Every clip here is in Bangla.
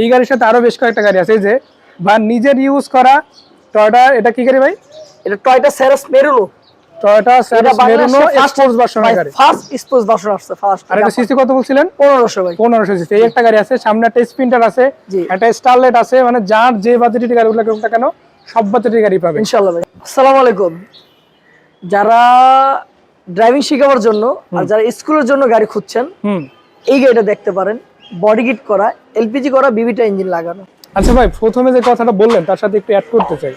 এই গাড়ির সাথে আরো বেশ কয়েকটা গাড়ি আছে, এই যে বা নিজের ইউজ করা টয়োটা, এটা কি গাড়ি ভাই? এটা Toyota Ceres Marino. Toyota Ceres Marino sports ভার্সনের গাড়ি, ফার্স্ট স্পোর্টস ভার্সন আসছে ফার্স্ট। আর এটা সিসি কত বলছিলেন? 1500 ভাই। 1500 সিসি। এই একটা গাড়ি আছে, সামনে একটা স্প্রিন্টার আছে, একটা স্টারলেট আছে, মানে যার যে বাজেটের গাড়িগুলো কোনটা কেন সব বাজেটের গাড়ি পাবেন ইনশাআল্লাহ ভাই। আসসালামু আলাইকুম। যারা ড্রাইভিং শেখার জন্য আর যারা স্কুলের জন্য গাড়ি খুঁজছেন, এই গাড়িটা দেখতে পারেন। বডি কিট করা, এলপিজি করা, বিবিটা ইঞ্জিন লাগানো। আচ্ছা ভাই, প্রথমে যে কথাটা বললেন তার সাথে একটু অ্যাড করতে চাই।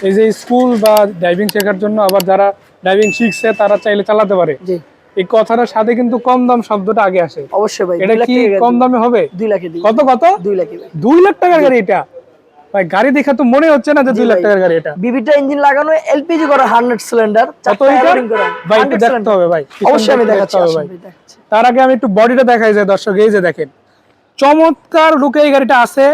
এই যে স্কুল বা ড্রাইভিং শেখার জন্য, আবার যারা ড্রাইভিং শিখছে তারা চাইলে চালাতে পারে, জি, এই কথাটার সাথে কিন্তু কম দাম শব্দটা আগে আসে। অবশ্যই ভাই। এটা কি কম দামে হবে? 2 লাখে। কত কত? 2 লাখে ভাই। 2 লাখ টাকার গাড়ি এটা ভাই? গাড়ি দেখে তো মনে হচ্ছে না যে 2 লাখ টাকার গাড়ি এটা। বিবিটা ইঞ্জিন লাগানো, এলপিজি করা, 100 সিলিন্ডার, কত লিটার ভাই? একটু দেখতে হবে ভাই, অবশ্যই আমি দেখাচ্ছি ভাই। তার আগে আমি একটু বডিটা দেখাই যে দর্শক, এই যে দেখেন চমৎকার লুকে এই গাড়িটা আছে।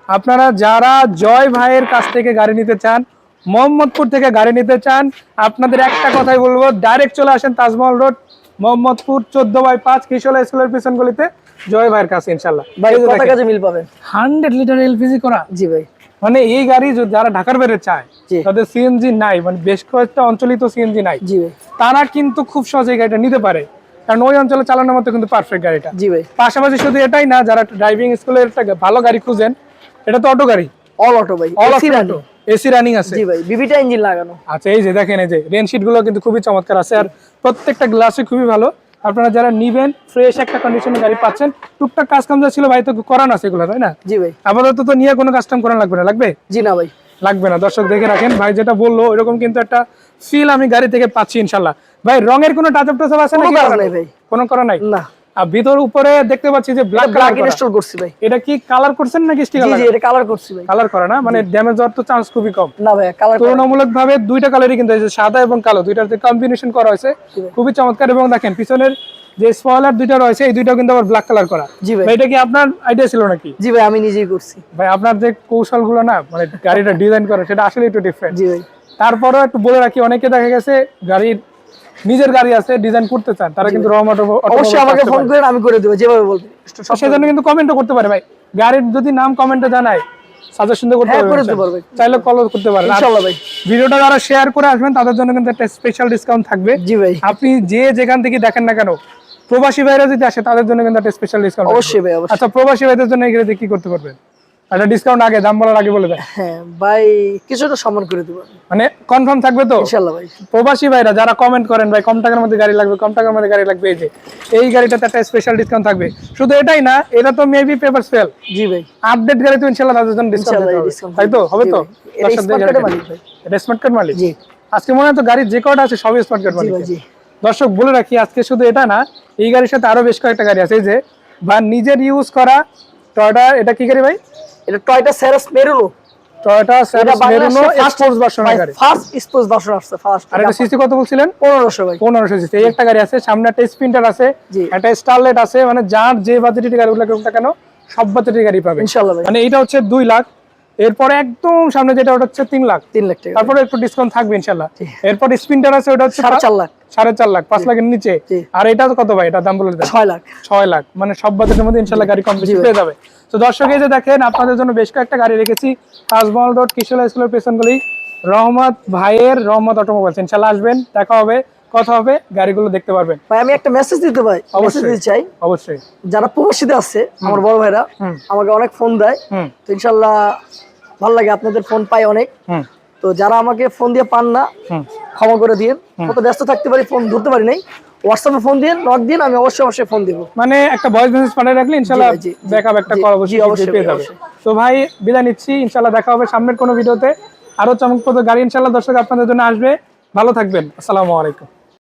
আপনারা যারা জয় ভাইয়ের কাছ থেকে গাড়ি নিতে চান, মোহাম্মদপুর থেকে গাড়ি নিতে চান, আপনাদের একটা কথাই বলবো, ডাইরেক্ট চলে আসেন তাজমহল রোড, মোহাম্মদপুর 14/5 কিশোলা স্কুলের পিছন গলিতে জয় ভাইয়ের কাছে। ইনশাআল্লাহ ভাই কত কাজে মিল পাবেন। 100 লিটার এলপিজি করা। জি ভাই। মানে এই গাড়ি যারা ঢাকার বাইরে চায়, তাদের সিএনজি নাই, মানে বেশ কয়েকটা অঞ্চলই তো সিএনজি নাই, জি ভাই, তারা কিন্তু খুব সহজে গাড়িটা নিতে পারে, কারণ ওই অঞ্চলে চালানোর মতো কিন্তু পারফেক্ট গাড়িটা। জি ভাই। পাশাপাশি শুধু এটাই না, যারা ড্রাইভিং স্কুলের একটা ভালো গাড়ি খুঁজেন, এটা তো অটো গাড়ি, অল অটো ভাই, এসি রানিং আছে। জি ভাই, বিবিটা ইঞ্জিন লাগানো। আচ্ছা, এই যে দেখেন, এই যে রেনশিট গুলো কিন্তু খুবই চমৎকার আছে, আর প্রত্যেকটা গ্লাসই খুবই ভালো। আপনারা যারা নিবেন, ফ্রেশ একটা কন্ডিশনে গাড়ি পাচ্ছেন। টুকটাক কাজ কাম যা ছিল ভাই তো করানো আছে এগুলো, তাই না? জি ভাই। আপাতত তো নিয়ে কোনো কাস্টম করানো লাগবে না? লাগবে? জি না ভাই, লাগবে না। দর্শক দেখে রাখেন, ভাই যেটা বললো ওইরকম কিন্তু একটা ফিল আমি গাড়ি থেকে পাচ্ছি ইনশাল্লাহ। ভাই রঙের কোনো টাচ আপ টাচ আছে নাকি? কোনো করা নাই না। আর ভিতর উপরে দেখতে পাচ্ছি যে ব্ল্যাক কালার ইনস্টল করছি ভাই। এটা কি কালার করছেন নাকি স্টিকার? জি জি, এটা কালার করছি ভাই। কালার করা না, মানে ড্যামেজ হওয়ার তো চান্স খুবই কম। না ভাই, কালার তুলনামূলকভাবে দুইটা কালারই কিন্তু এই যে সাদা এবং কালো, দুইটাতে কম্বিনেশন করা হয়েছে, খুবই চমৎকার। এবং দেখেন পিছনের যে স্পয়লার দুইটা রয়েছে, এই দুইটাও কিন্তু আবার ব্ল্যাক কালার করা। জি ভাই। এটা কি আপনার আইডিয়া ছিল নাকি? জি ভাই, আমি নিজেই করছি ভাই। আপনার যে কৌশলগুলো না, মানে গাড়িটা ডিজাইন করা, সেটা আসলে একটু ডিফারেন্ট। জি ভাই। তারপরেও একটু বলে রাখি, অনেকে দেখা গেছে গাড়ির নিজের গাড়ি আছে, ডিজাইন করতে চান, তারা কিন্তু রহমত অবশ্যই আমাকে ফোন করেন, আমি করে দেব যেভাবে বলবেন। সেজন্য কিন্তু কমেন্টও করতে পারে ভাই। গাড়ির যদি নাম কমেন্টে জানায়, সাজেশন করতে পারবে, চাইলে কল করতে পারেন ইনশাআল্লাহ ভাই। ভিডিওটা যারা শেয়ার করে আসবেন তাদের জন্য কিন্তু একটা স্পেশাল ডিসকাউন্ট থাকবে। জি ভাই। আপনি যেখান থেকে দেখেন না কেন, প্রবাসী ভাইরা যদি আসে তাদের জন্য কিন্তু একটা স্পেশাল ডিসকাউন্ট অবশ্যই ভাই, অবশ্যই। আচ্ছা, প্রবাসী ভাইদের জন্য এই গাড়িতে কি করতে পারবেন? একটা ডিসকাউন্ট আগে, দাম বলার আগে বলে দেন। হ্যাঁ ভাই, কিছুটা সম্মান করে দেব, মানে কনফার্ম থাকবে তো ইনশাআল্লাহ ভাই। প্রবাসী ভাইরা যারা কমেন্ট করেন, ভাই কম টাকার মধ্যে গাড়ি লাগবে, কম টাকার মধ্যে গাড়ি লাগবে, এই গাড়িটাতে একটা স্পেশাল ডিসকাউন্ট থাকবে। শুধু এটাই না, এটা তো মেবি পেপার সেল। জি ভাই। আপডেট গাড়ি তো ইনশাআল্লাহ তাদের জন্য ডিসকাউন্ট হবে, তাই তো? হবে তো? এটা স্মার্ট কার্ডের মালিক ভাই। এটা স্মার্ট কার্ড মালিক। জি। আজকে মনে হয় তো গাড়ির যে কটা আছে সবই স্মার্ট কার্ড মালিক। জি। দর্শক বলে রাখি, আজকে শুধু এটা না, এই গাড়ির সাথে আরো বেশ কয়েকটা গাড়ি আছে, এই যে বা নিজের ইউজ করা টয়োটা, এটা কি গাড়ি ভাই? এটা Toyota Ceres Marino. Toyota Ceres Marino sports ভার্সনের গাড়ি, ফার্স্ট স্পোর্টস ভার্সন আসছে ফার্স্ট। আর এটা সিসি কত বলছিলেন? 1500 ভাই। 1500 সিসি। এই একটা গাড়ি আছে, সামনে একটা স্প্রিন্টার আছে, একটা স্টারলেট আছে, মানে যার যে বাজেটের গাড়িগুলো কোনটা কেন সব বাজেটের গাড়ি পাবে ইনশাআল্লাহ ভাই। মানে এটা হচ্ছে 2 লাখ, এরপরে একদম সামনে যেটা ওটা হচ্ছে 3 লাখ। 3 লাখ টাকা, তারপরে একটু ডিসকাউন্ট থাকবে ইনশাআল্লাহ। এরপর স্প্রিন্টার আছে, ওটা হচ্ছে 4.5 লাখ। 4.5 লাখ, 5 লাখের নিচে। আর এটা কত ভাই? এটা দাম বলে দেন। 6 লাখ। 6 লাখ, মানে সব বাজেটের মধ্যে ইনশাআল্লাহ গাড়ি কম বেশি পেয়ে যাবে। তো দর্শক এই যে দেখেন, আপনাদের জন্য বেশ কয়েকটা গাড়ি রেখেছি তাজমহল রোড কিশোলা স্কুলের পেছন গলি, রহমত ভাইয়ের রহমত অটোমোবাইলস। ইনশাআল্লাহ আসবেন, দেখা হবে, কথা হবে, গাড়িগুলো দেখতে পারবেন। ভাই আমি একটা মেসেজ দিতে ভাই, মেসেজ দিতে চাই। অবশ্যই। যারা প্রবাসীতে আছে, আমার বড় ভাইরা আমাকে অনেক ফোন দেয়, তো ইনশাআল্লাহ ভালো লাগে, আপনাদের ফোন পাই অনেক। তো যারা আমাকে ফোন দিয়ে পান না, ক্ষমা করে দিন, কত ব্যস্ত থাকতে পারি, ফোন ধরতে পারি নাই। হোয়াটসঅ্যাপে ফোন দিন, নক দিন, আমি অবশ্যই ফোন দিব। মানে একটা ভয়েস মেসেজ পাঠিয়ে রাখলে ইনশাআল্লাহ ব্যাকআপ একটা কল অবশ্যই পেয়ে যাবে। তো ভাই বিদায় নিচ্ছি, ইনশাআল্লাহ দেখা হবে সামনের কোনো ভিডিওতে। আরো চমকপ্রদ গাড়ি ইনশাআল্লাহ দর্শক আপনাদের জন্য আসবে। ভালো থাকবেন, আসসালামু আলাইকুম।